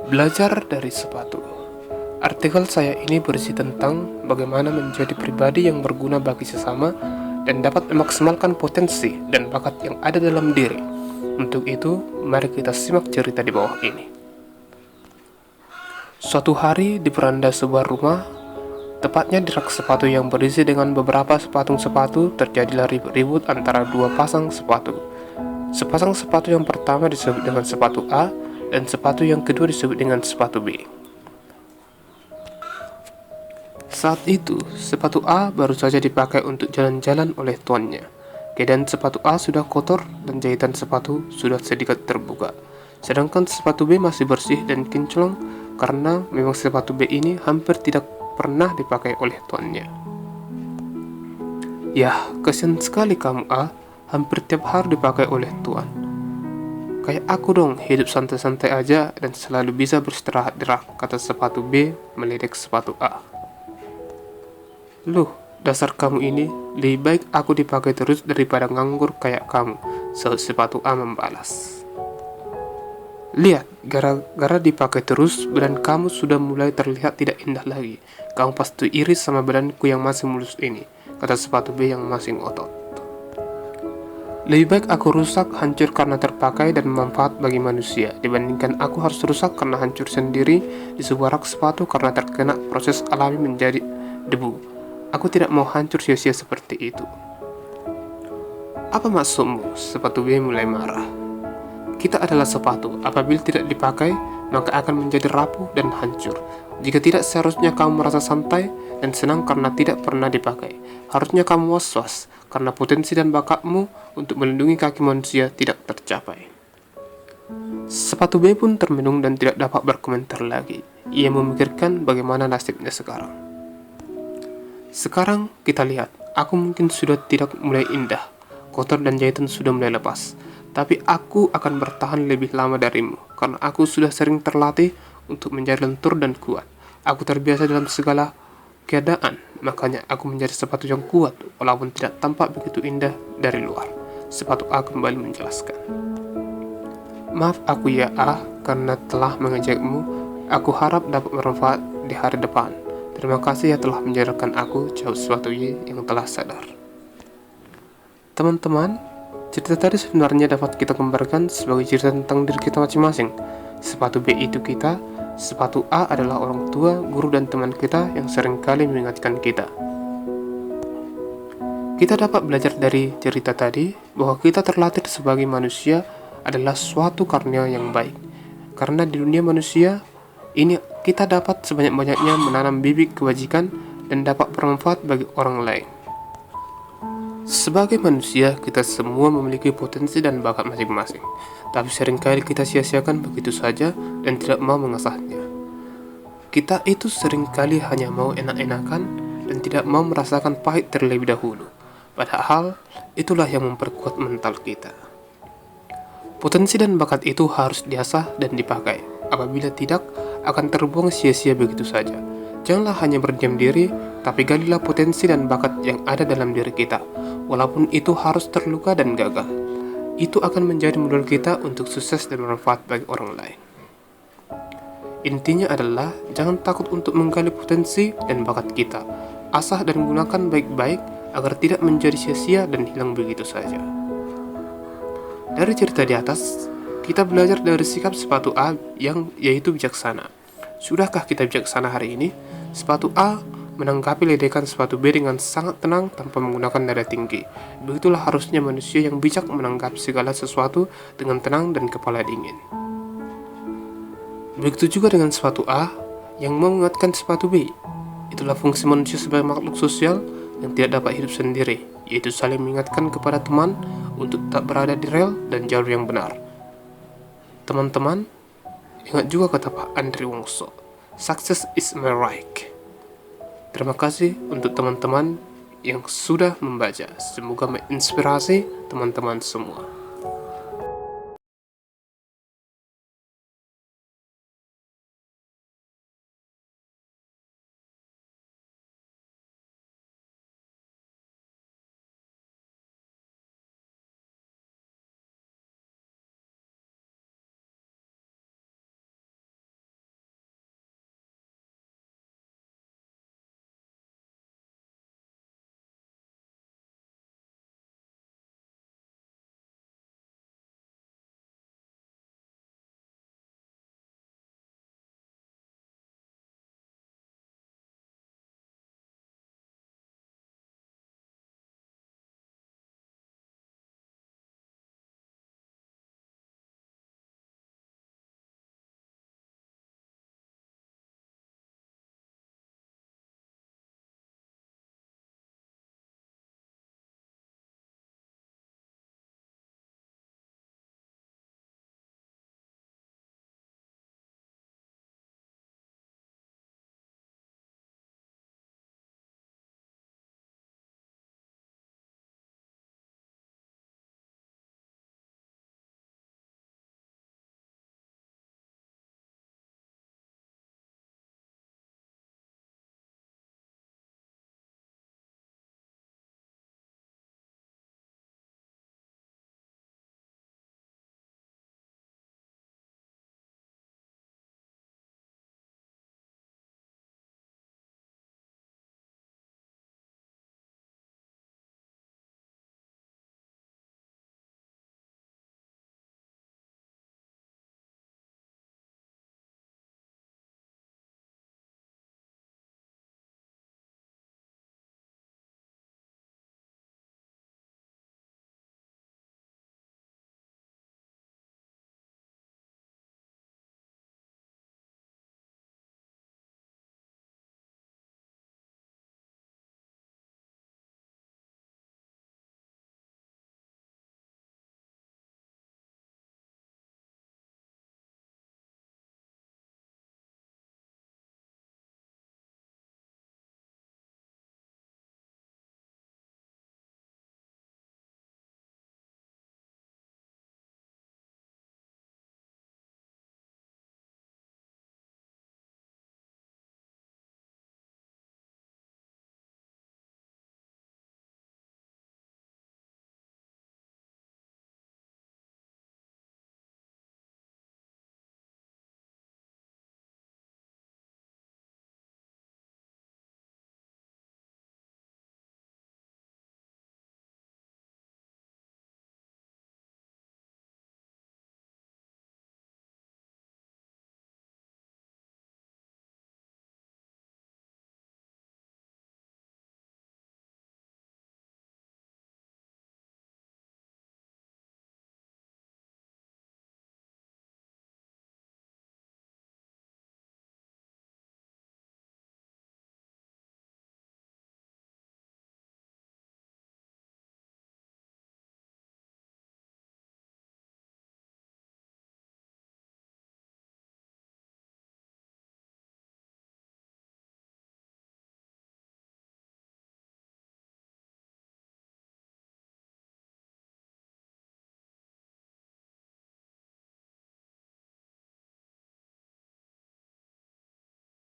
Belajar dari sepatu. Artikel saya ini berisi tentang bagaimana menjadi pribadi yang berguna bagi sesama dan dapat memaksimalkan potensi dan bakat yang ada dalam diri. Untuk itu, mari kita simak cerita di bawah ini. Suatu hari di beranda sebuah rumah, tepatnya di rak sepatu yang berisi dengan beberapa sepatu, terjadilah ribut antara dua pasang sepatu. Sepasang sepatu yang pertama disebut dengan sepatu A, dan sepatu yang kedua disebut dengan sepatu B. Saat itu, sepatu A baru saja dipakai untuk jalan-jalan oleh tuannya. Keadaan sepatu A sudah kotor dan jahitan sepatu sudah sedikit terbuka. Sedangkan sepatu B masih bersih dan kinclong karena memang sepatu B ini hampir tidak pernah dipakai oleh tuannya. Yah, kasihan sekali kamu A, hampir tiap hari dipakai oleh tuan. Kayak aku dong, hidup santai-santai aja dan selalu bisa beristirahat di rak, kata sepatu B meledek sepatu A. Loh, dasar kamu ini, lebih baik aku dipakai terus daripada nganggur kayak kamu, sahut sepatu A membalas. Lihat, gara-gara dipakai terus, badan kamu sudah mulai terlihat tidak indah lagi. Kamu pasti iris sama badanku yang masih mulus ini, kata sepatu B yang masih ngotot. Lebih baik aku rusak, hancur karena terpakai dan bermanfaat bagi manusia, dibandingkan aku harus rusak karena hancur sendiri di sebuah rak sepatu karena terkena proses alami menjadi debu. Aku tidak mau hancur sia-sia seperti itu. Apa maksudmu? Sepatu B mulai marah. Kita adalah sepatu, apabila tidak dipakai, maka akan menjadi rapuh dan hancur. Jika tidak, seharusnya kamu merasa santai dan senang karena tidak pernah dipakai. Harusnya kamu was-was, karena potensi dan bakatmu untuk melindungi kaki manusia tidak tercapai. Sepatu B pun termenung dan tidak dapat berkomentar lagi. Ia memikirkan bagaimana nasibnya sekarang. Sekarang kita lihat, aku mungkin sudah tidak mulai indah, kotor dan jahitan sudah mulai lepas. Tapi aku akan bertahan lebih lama darimu, karena aku sudah sering terlatih untuk menjadi lentur dan kuat. Aku terbiasa dalam segala keadaan, makanya aku menjadi sepatu yang kuat, walaupun tidak tampak begitu indah dari luar. Sepatu A kembali menjelaskan. Maaf aku ya A, karena telah mengejakmu. Aku harap dapat bermanfaat di hari depan. Terima kasih ya telah menjadarkan aku, jawab sepatu Y yang telah sadar. Teman-teman, cerita tadi sebenarnya dapat kita gambarkan sebagai cerita tentang diri kita masing-masing. Sepatu B itu kita, sepatu A adalah orang tua, guru dan teman kita yang seringkali mengingatkan kita. Kita dapat belajar dari cerita tadi bahwa kita terlatih sebagai manusia adalah suatu karunia yang baik. Karena di dunia manusia ini kita dapat sebanyak-banyaknya menanam bibit kebajikan dan dapat bermanfaat bagi orang lain. Sebagai manusia, kita semua memiliki potensi dan bakat masing-masing, tapi seringkali kita sia-siakan begitu saja dan tidak mau mengasahnya. Kita itu seringkali hanya mau enak-enakan dan tidak mau merasakan pahit terlebih dahulu. Padahal, itulah yang memperkuat mental kita. Potensi dan bakat itu harus diasah dan dipakai. Apabila tidak, akan terbuang sia-sia begitu saja. Janganlah hanya berdiam diri, tapi galilah potensi dan bakat yang ada dalam diri kita. Walaupun itu harus terluka dan gagal, itu akan menjadi modal kita untuk sukses dan bermanfaat bagi orang lain. Intinya adalah jangan takut untuk menggali potensi dan bakat kita. Asah dan gunakan baik-baik agar tidak menjadi sia-sia dan hilang begitu saja. Dari cerita di atas, kita belajar dari sikap sepatu A yang yaitu bijaksana. Sudahkah kita bijaksana hari ini? Sepatu A menanggapi ledekan sepatu B dengan sangat tenang tanpa menggunakan nada tinggi. Begitulah harusnya manusia yang bijak menanggapi segala sesuatu dengan tenang dan kepala dingin. Begitu juga dengan sepatu A yang mau mengingatkan sepatu B. Itulah fungsi manusia sebagai makhluk sosial yang tidak dapat hidup sendiri, yaitu saling mengingatkan kepada teman untuk tetap berada di rel dan jalur yang benar. Teman-teman, ingat juga kata Pak Andri Wongso, "Success is my right." Terima kasih untuk teman-teman yang sudah membaca. Semoga menginspirasi teman-teman semua.